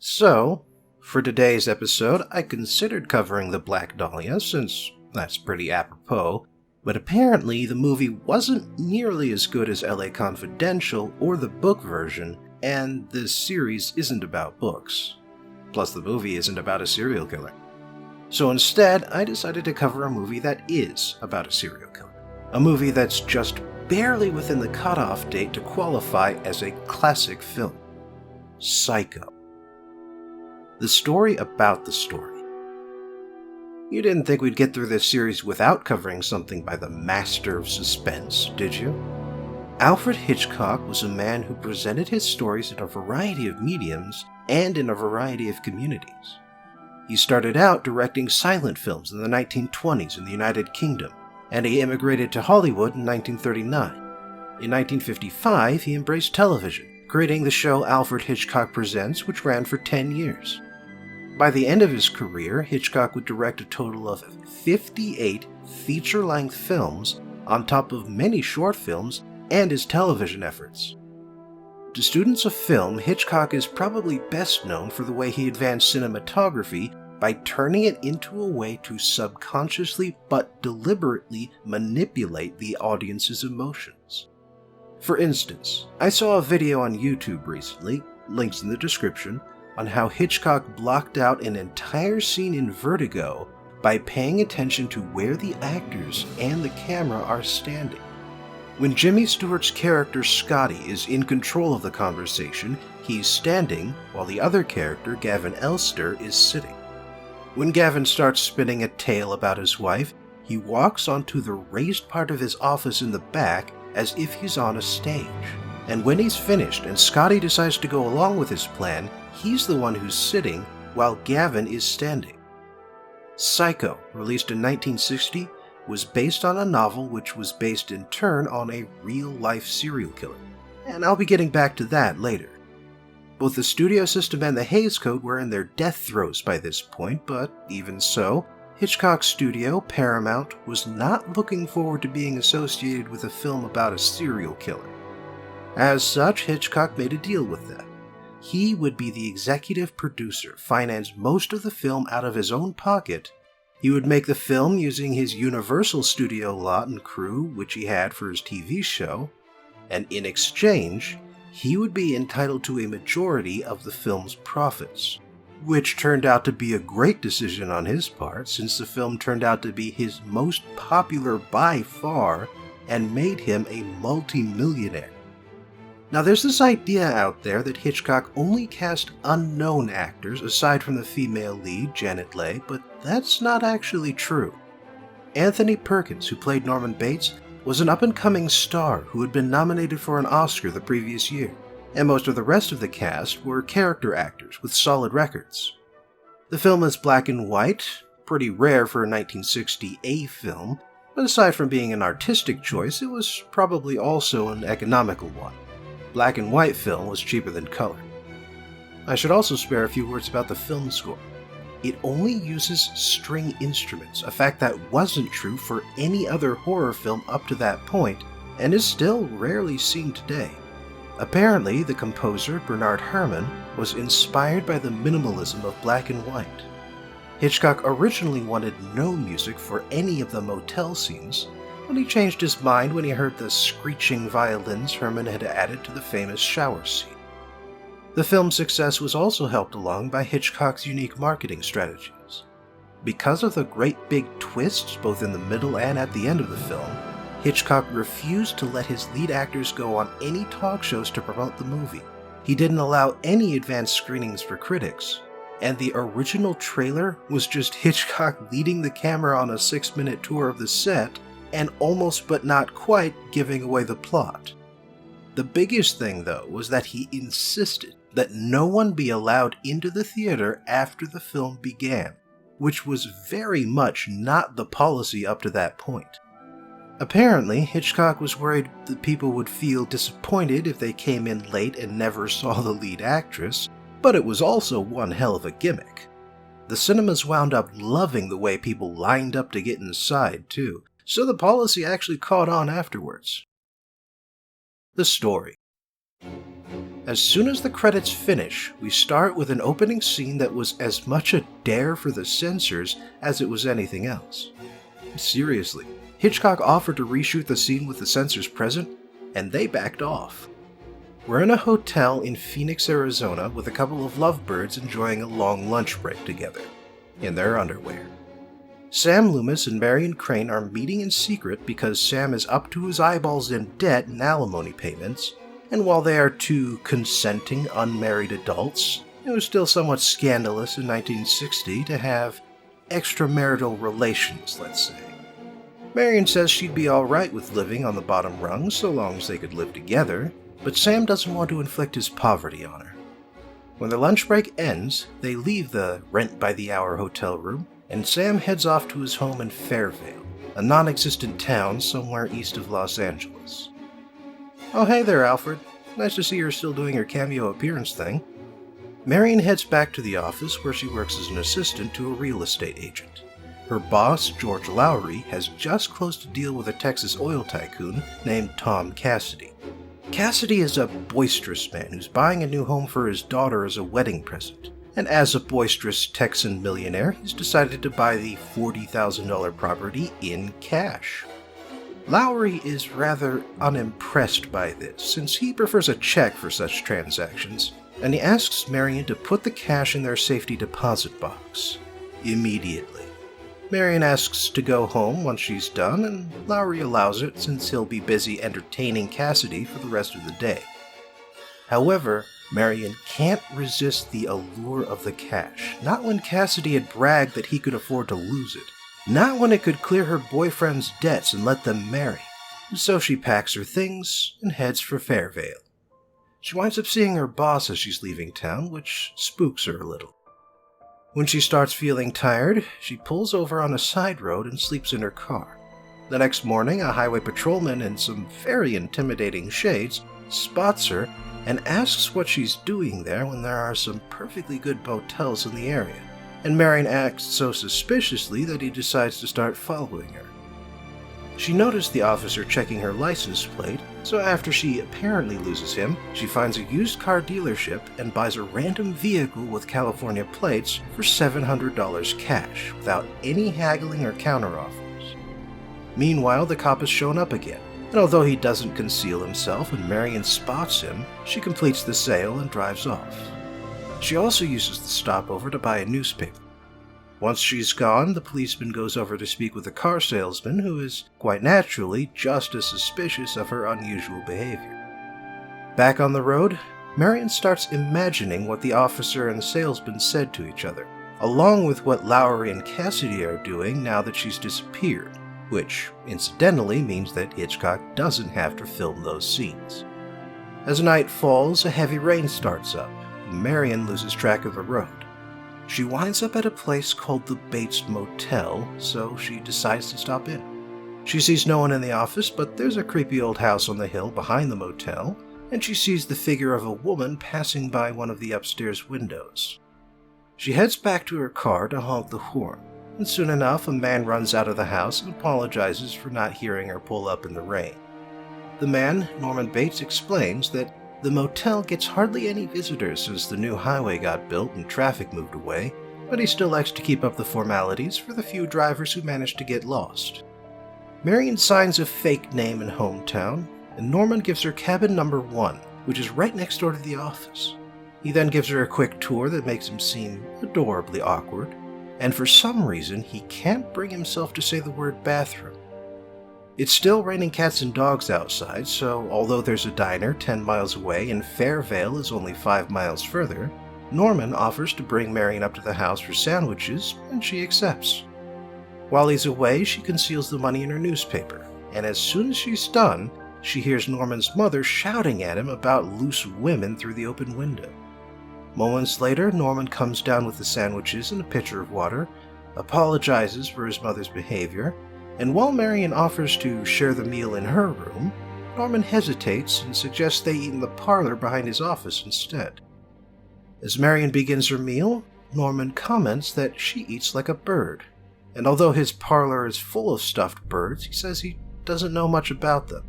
So, for today's episode, I considered covering the Black Dahlia, since that's pretty apropos, but apparently the movie wasn't nearly as good as LA Confidential or the book version, and this series isn't about books. Plus, the movie isn't about a serial killer. So instead, I decided to cover a movie that is about a serial killer. A movie that's just barely within the cutoff date to qualify as a classic film. Psycho. The story about the story. You didn't think we'd get through this series without covering something by the master of suspense, did you? Alfred Hitchcock was a man who presented his stories in a variety of mediums and in a variety of communities. He started out directing silent films in the 1920s in the United Kingdom, and he immigrated to Hollywood in 1939. In 1955, he embraced television, creating the show Alfred Hitchcock Presents, which ran for 10 years. By the end of his career, Hitchcock would direct a total of 58 feature-length films on top of many short films and his television efforts. To students of film, Hitchcock is probably best known for the way he advanced cinematography by turning it into a way to subconsciously but deliberately manipulate the audience's emotions. For instance, I saw a video on YouTube recently, links in the description, on how Hitchcock blocked out an entire scene in Vertigo by paying attention to where the actors and the camera are standing. When Jimmy Stewart's character Scotty is in control of the conversation, he's standing, while the other character, Gavin Elster, is sitting. When Gavin starts spinning a tale about his wife, he walks onto the raised part of his office in the back as if he's on a stage. And when he's finished and Scotty decides to go along with his plan, he's the one who's sitting while Gavin is standing. Psycho, released in 1960, was based on a novel which was based in turn on a real-life serial killer. And I'll be getting back to that later. Both the studio system and the Hays Code were in their death throes by this point, but even so, Hitchcock's studio, Paramount, was not looking forward to being associated with a film about a serial killer. As such, Hitchcock made a deal with them. He would be the executive producer, finance most of the film out of his own pocket. He would make the film using his Universal Studio lot and crew, which he had for his TV show, and in exchange, he would be entitled to a majority of the film's profits, which turned out to be a great decision on his part, since the film turned out to be his most popular by far and made him a multi-millionaire. Now, there's this idea out there that Hitchcock only cast unknown actors aside from the female lead, Janet Leigh, but that's not actually true. Anthony Perkins, who played Norman Bates, was an up-and-coming star who had been nominated for an Oscar the previous year, and most of the rest of the cast were character actors with solid records. The film is black and white, pretty rare for a 1960 film, but aside from being an artistic choice, it was probably also an economical one. Black and white film was cheaper than color. I should also spare a few words about the film score. It only uses string instruments, a fact that wasn't true for any other horror film up to that point, and is still rarely seen today. Apparently, the composer, Bernard Herrmann, was inspired by the minimalism of black and white. Hitchcock originally wanted no music for any of the motel scenes, but he changed his mind when he heard the screeching violins Herrmann had added to the famous shower scene. The film's success was also helped along by Hitchcock's unique marketing strategies. Because of the great big twists both in the middle and at the end of the film, Hitchcock refused to let his lead actors go on any talk shows to promote the movie. He didn't allow any advanced screenings for critics, and the original trailer was just Hitchcock leading the camera on a 6-minute tour of the set and almost but not quite giving away the plot. The biggest thing, though, was that he insisted that no one be allowed into the theater after the film began, which was very much not the policy up to that point. Apparently, Hitchcock was worried that people would feel disappointed if they came in late and never saw the lead actress, but it was also one hell of a gimmick. The cinemas wound up loving the way people lined up to get inside, too, so the policy actually caught on afterwards. The story. As soon as the credits finish, we start with an opening scene that was as much a dare for the censors as it was anything else. Seriously, Hitchcock offered to reshoot the scene with the censors present, and they backed off. We're in a hotel in Phoenix, Arizona with a couple of lovebirds enjoying a long lunch break together, in their underwear. Sam Loomis and Marion Crane are meeting in secret because Sam is up to his eyeballs in debt and alimony payments, and while they are two consenting unmarried adults, it was still somewhat scandalous in 1960 to have extramarital relations, let's say. Marion says she'd be alright with living on the bottom rung so long as they could live together, but Sam doesn't want to inflict his poverty on her. When the lunch break ends, they leave the rent-by-the-hour hotel room, and Sam heads off to his home in Fairvale, a non-existent town somewhere east of Los Angeles. "Oh hey there, Alfred. Nice to see you're still doing your cameo appearance thing." Marion heads back to the office where she works as an assistant to a real estate agent. Her boss, George Lowry, has just closed a deal with a Texas oil tycoon named Tom Cassidy. Cassidy is a boisterous man who's buying a new home for his daughter as a wedding present. And as a boisterous Texan millionaire, he's decided to buy the $40,000 property in cash. Lowry is rather unimpressed by this, since he prefers a check for such transactions, and he asks Marion to put the cash in their safety deposit box. Immediately. Marion asks to go home once she's done, and Lowry allows it since he'll be busy entertaining Cassidy for the rest of the day. However, Marion can't resist the allure of the cash, not when Cassidy had bragged that he could afford to lose it. Not when it could clear her boyfriend's debts and let them marry. So she packs her things and heads for Fairvale. She winds up seeing her boss as she's leaving town, which spooks her a little. When she starts feeling tired, she pulls over on a side road and sleeps in her car. The next morning, a highway patrolman in some very intimidating shades spots her and asks what she's doing there when there are some perfectly good motels in the area. And Marion acts so suspiciously that he decides to start following her. She noticed the officer checking her license plate, so after she apparently loses him, she finds a used car dealership and buys a random vehicle with California plates for $700 cash, without any haggling or counteroffers. Meanwhile, the cop has shown up again, and although he doesn't conceal himself and Marion spots him, she completes the sale and drives off. She also uses the stopover to buy a newspaper. Once she's gone, the policeman goes over to speak with the car salesman, who is, quite naturally, just as suspicious of her unusual behavior. Back on the road, Marion starts imagining what the officer and salesman said to each other, along with what Lowry and Cassidy are doing now that she's disappeared, which, incidentally, means that Hitchcock doesn't have to film those scenes. As night falls, a heavy rain starts up. Marion loses track of the road. She winds up at a place called the Bates Motel, so she decides to stop in. She sees no one in the office, but there's a creepy old house on the hill behind the motel, and she sees the figure of a woman passing by one of the upstairs windows. She heads back to her car to honk the horn, and soon enough a man runs out of the house and apologizes for not hearing her pull up in the rain. The man, Norman Bates, explains that the motel gets hardly any visitors since the new highway got built and traffic moved away, but he still likes to keep up the formalities for the few drivers who manage to get lost. Marion signs a fake name in hometown, and Norman gives her cabin number 1, which is right next door to the office. He then gives her a quick tour that makes him seem adorably awkward, and for some reason he can't bring himself to say the word bathroom. It's still raining cats and dogs outside, so although there's a diner 10 miles away and Fairvale is only 5 miles further, Norman offers to bring Marion up to the house for sandwiches, and she accepts. While he's away, she conceals the money in her newspaper, and as soon as she's done, she hears Norman's mother shouting at him about loose women through the open window. Moments later, Norman comes down with the sandwiches and a pitcher of water, apologizes for his mother's behavior, and while Marion offers to share the meal in her room, Norman hesitates and suggests they eat in the parlor behind his office instead. As Marion begins her meal, Norman comments that she eats like a bird, and although his parlor is full of stuffed birds, he says he doesn't know much about them.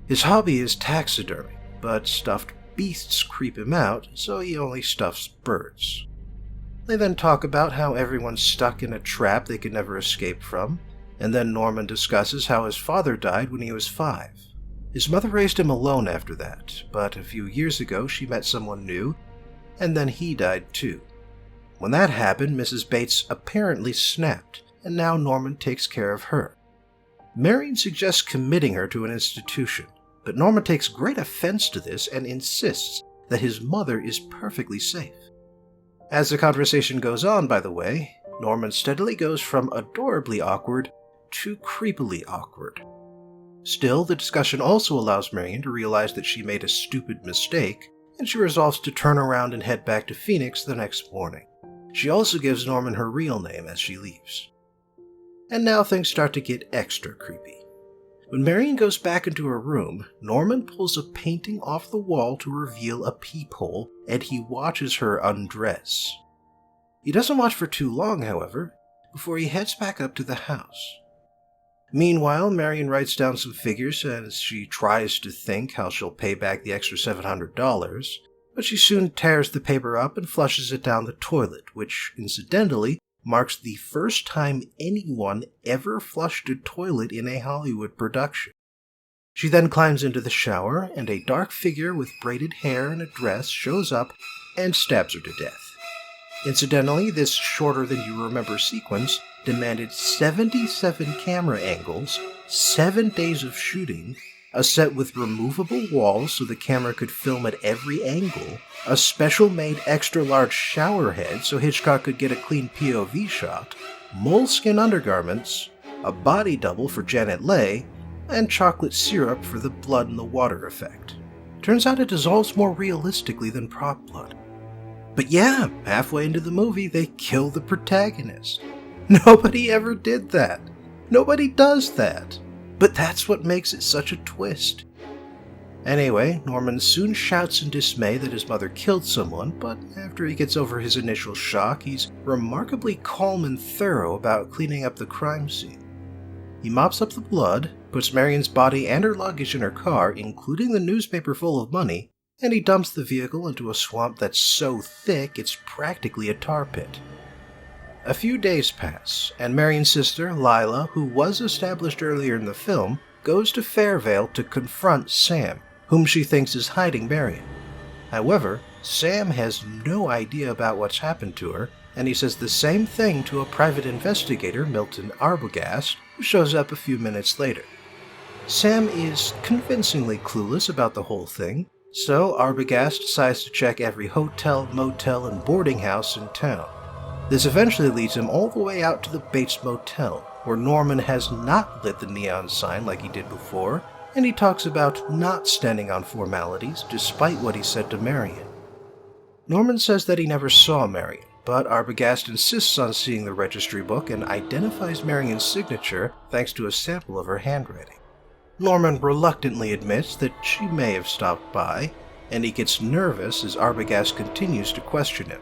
His hobby is taxidermy, but stuffed beasts creep him out, so he only stuffs birds. They then talk about how everyone's stuck in a trap they can never escape from, and then Norman discusses how his father died when he was 5. His mother raised him alone after that, but a few years ago she met someone new, and then he died too. When that happened, Mrs. Bates apparently snapped, and now Norman takes care of her. Marion suggests committing her to an institution, but Norman takes great offense to this and insists that his mother is perfectly safe. As the conversation goes on, by the way, Norman steadily goes from adorably awkward to creepily awkward. Still, the discussion also allows Marion to realize that she made a stupid mistake, and she resolves to turn around and head back to Phoenix the next morning. She also gives Norman her real name as she leaves. And now things start to get extra creepy. When Marion goes back into her room, Norman pulls a painting off the wall to reveal a peephole, and he watches her undress. He doesn't watch for too long, however, before he heads back up to the house. Meanwhile, Marion writes down some figures as she tries to think how she'll pay back the extra $700, but she soon tears the paper up and flushes it down the toilet, which, incidentally, marks the first time anyone ever flushed a toilet in a Hollywood production. She then climbs into the shower, and a dark figure with braided hair and a dress shows up and stabs her to death. Incidentally, this shorter-than-you-remember sequence demanded 77 camera angles, 7 days of shooting, a set with removable walls so the camera could film at every angle, a special-made extra-large shower head so Hitchcock could get a clean POV shot, moleskin undergarments, a body double for Janet Leigh, and chocolate syrup for the blood in the water effect. Turns out it dissolves more realistically than prop blood. But yeah, halfway into the movie, they kill the protagonist. Nobody ever did that. Nobody does that. But that's what makes it such a twist. Anyway, Norman soon shouts in dismay that his mother killed someone, but after he gets over his initial shock, he's remarkably calm and thorough about cleaning up the crime scene. He mops up the blood, puts Marion's body and her luggage in her car, including the newspaper full of money, and he dumps the vehicle into a swamp that's so thick it's practically a tar pit. A few days pass, and Marion's sister, Lila, who was established earlier in the film, goes to Fairvale to confront Sam, whom she thinks is hiding Marion. However, Sam has no idea about what's happened to her, and he says the same thing to a private investigator, Milton Arbogast, who shows up a few minutes later. Sam is convincingly clueless about the whole thing, so Arbogast decides to check every hotel, motel, and boarding house in town. This eventually leads him all the way out to the Bates Motel, where Norman has not lit the neon sign like he did before, and he talks about not standing on formalities despite what he said to Marion. Norman says that he never saw Marion, but Arbogast insists on seeing the registry book and identifies Marion's signature thanks to a sample of her handwriting. Norman reluctantly admits that she may have stopped by, and he gets nervous as Arbogast continues to question him.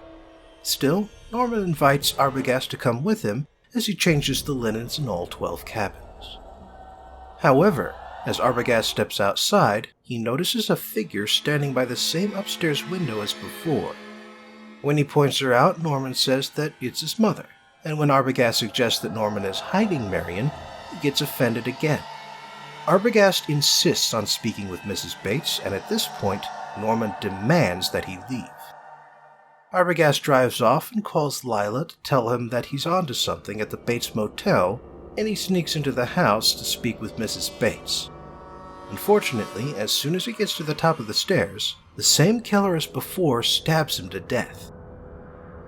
Still, Norman invites Arbogast to come with him as he changes the linens in all 12 cabins. However, as Arbogast steps outside, he notices a figure standing by the same upstairs window as before. When he points her out, Norman says that it's his mother, and when Arbogast suggests that Norman is hiding Marion, he gets offended again. Arbogast insists on speaking with Mrs. Bates, and at this point, Norman demands that he leave. Arbogast drives off and calls Lila to tell him that he's onto something at the Bates Motel, and he sneaks into the house to speak with Mrs. Bates. Unfortunately, as soon as he gets to the top of the stairs, the same killer as before stabs him to death.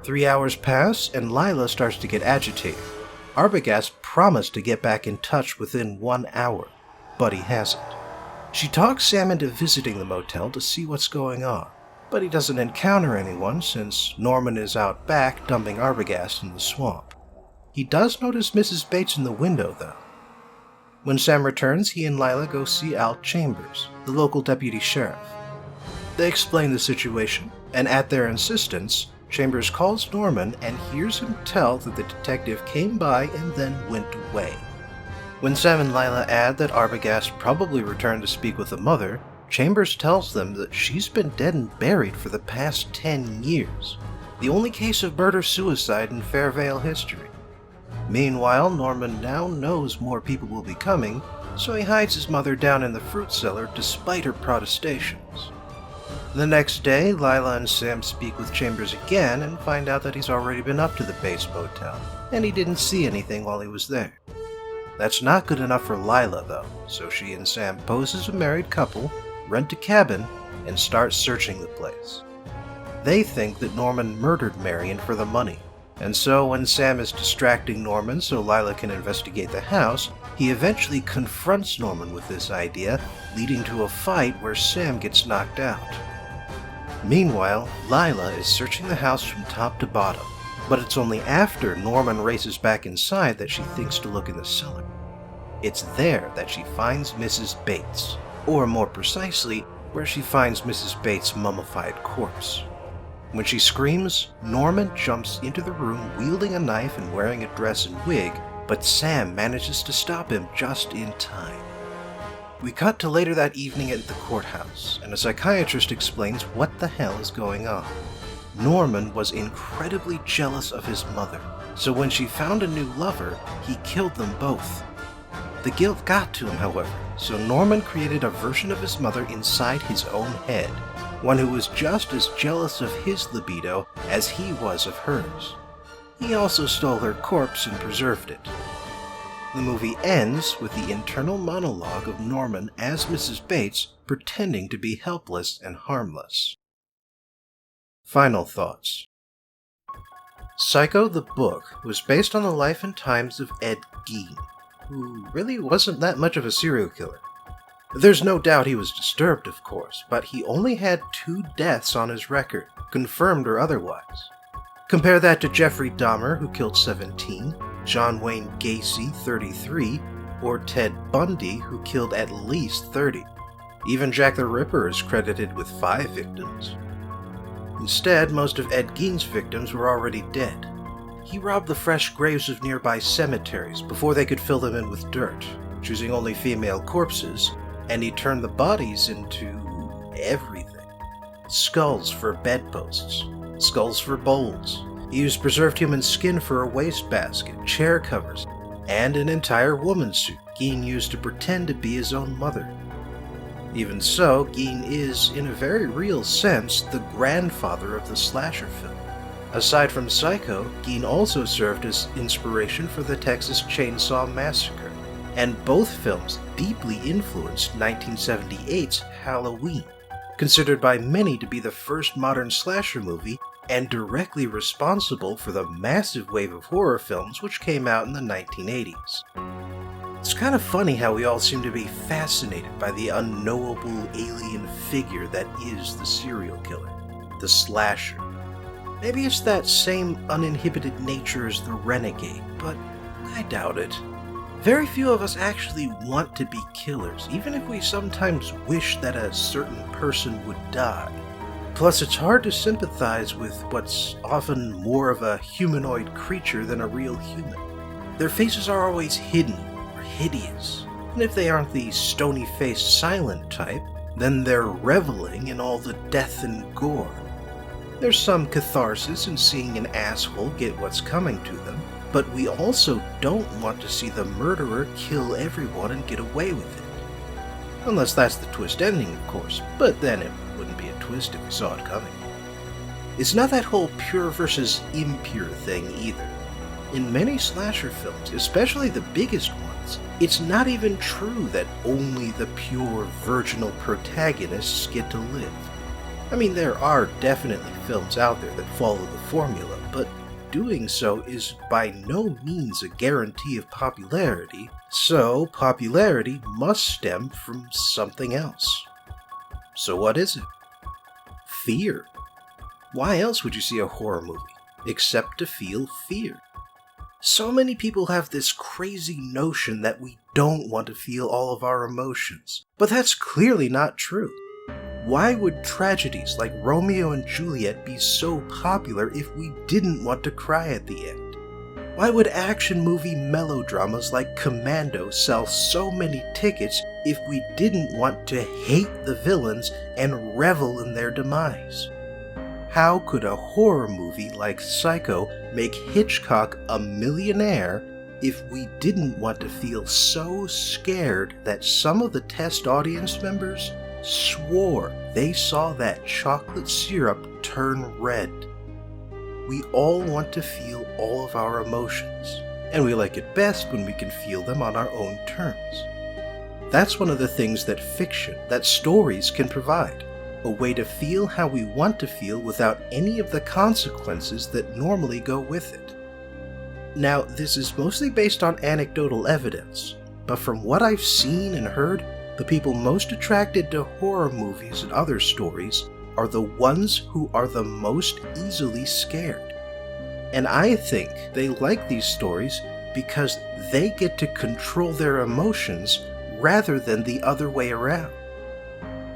3 hours pass, and Lila starts to get agitated. Arbogast promised to get back in touch within 1 hour, but he hasn't. She talks Sam into visiting the motel to see what's going on, but he doesn't encounter anyone since Norman is out back dumping Arbogast in the swamp. He does notice Mrs. Bates in the window, though. When Sam returns, he and Lila go see Al Chambers, the local deputy sheriff. They explain the situation, and at their insistence, Chambers calls Norman and hears him tell that the detective came by and then went away. When Sam and Lila add that Arbogast probably returned to speak with the mother, Chambers tells them that she's been dead and buried for the past 10 years, the only case of murder-suicide in Fairvale history. Meanwhile, Norman now knows more people will be coming, so he hides his mother down in the fruit cellar despite her protestations. The next day, Lila and Sam speak with Chambers again and find out that he's already been up to the base motel, and he didn't see anything while he was there. That's not good enough for Lila, though, so she and Sam pose as a married couple, rent a cabin, and start searching the place. They think that Norman murdered Marion for the money, and so when Sam is distracting Norman so Lila can investigate the house, he eventually confronts Norman with this idea, leading to a fight where Sam gets knocked out. Meanwhile, Lila is searching the house from top to bottom, but it's only after Norman races back inside that she thinks to look in the cellar. It's there that she finds Mrs. Bates, or more precisely, where she finds Mrs. Bates' mummified corpse. When she screams, Norman jumps into the room wielding a knife and wearing a dress and wig, but Sam manages to stop him just in time. We cut to later that evening at the courthouse, and a psychiatrist explains what the hell is going on. Norman was incredibly jealous of his mother, so when she found a new lover, he killed them both. The guilt got to him, however, so Norman created a version of his mother inside his own head, one who was just as jealous of his libido as he was of hers. He also stole her corpse and preserved it. The movie ends with the internal monologue of Norman as Mrs. Bates pretending to be helpless and harmless. Final thoughts. Psycho the book was based on the life and times of Ed Gein, who really wasn't that much of a serial killer. There's no doubt he was disturbed, of course, but he only had 2 deaths on his record, confirmed or otherwise. Compare that to Jeffrey Dahmer, who killed 17, John Wayne Gacy, 33, or Ted Bundy, who killed at least 30. Even Jack the Ripper is credited with 5 victims. Instead, most of Ed Gein's victims were already dead. He robbed the fresh graves of nearby cemeteries before they could fill them in with dirt, choosing only female corpses, and he turned the bodies into everything. Skulls for bedposts, skulls for bowls. He used preserved human skin for a wastebasket, chair covers, and an entire woman's suit Gein used to pretend to be his own mother. Even so, Gein is, in a very real sense, the grandfather of the slasher film. Aside from Psycho, Gein also served as inspiration for the Texas Chainsaw Massacre, and both films deeply influenced 1978's Halloween, considered by many to be the first modern slasher movie and directly responsible for the massive wave of horror films which came out in the 1980s. It's kind of funny how we all seem to be fascinated by the unknowable alien figure that is the serial killer, the slasher. Maybe it's that same uninhibited nature as the renegade, but I doubt it. Very few of us actually want to be killers, even if we sometimes wish that a certain person would die. Plus, it's hard to sympathize with what's often more of a humanoid creature than a real human. Their faces are always hidden or hideous, and if they aren't the stony-faced silent type, then they're reveling in all the death and gore. There's some catharsis in seeing an asshole get what's coming to them, but we also don't want to see the murderer kill everyone and get away with it. Unless that's the twist ending, of course, but then it wouldn't be a twist if we saw it coming. It's not that whole pure versus impure thing either. In many slasher films, especially the biggest ones, it's not even true that only the pure virginal protagonists get to live. I mean, there are definitely films out there that follow the formula, but doing so is by no means a guarantee of popularity, so popularity must stem from something else. So what is it? Fear. Why else would you see a horror movie, except to feel fear? So many people have this crazy notion that we don't want to feel all of our emotions, but that's clearly not true. Why would tragedies like Romeo and Juliet be so popular if we didn't want to cry at the end? Why would action movie melodramas like Commando sell so many tickets if we didn't want to hate the villains and revel in their demise? How could a horror movie like Psycho make Hitchcock a millionaire if we didn't want to feel so scared that some of the test audience members swore they saw that chocolate syrup turn red? We all want to feel all of our emotions, and we like it best when we can feel them on our own terms. That's one of the things that fiction, that stories can provide, a way to feel how we want to feel without any of the consequences that normally go with it. Now, this is mostly based on anecdotal evidence, but from what I've seen and heard, the people most attracted to horror movies and other stories are the ones who are the most easily scared. And I think they like these stories because they get to control their emotions rather than the other way around.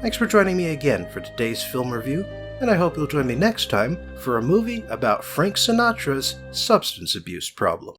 Thanks for joining me again for today's film review, and I hope you'll join me next time for a movie about Frank Sinatra's substance abuse problem.